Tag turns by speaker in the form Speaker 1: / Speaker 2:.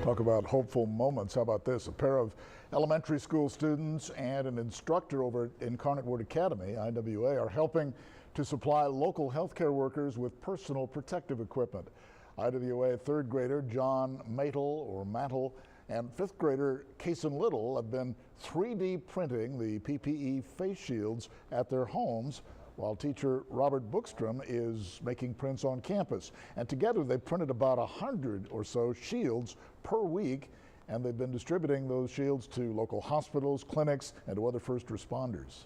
Speaker 1: Talk about hopeful moments. How about this? A pair of elementary school students and an instructor over at Incarnate Word Academy, IWA, are helping to supply local healthcare workers with personal protective equipment. IWA third grader John Mantle and fifth grader Kason Little have been 3D printing the PPE face shields at their homes, while teacher Robert Bookstrom is making prints on campus. And together they printed about 100 or so shields per week, and they've been distributing those shields to local hospitals, clinics, and to other first responders.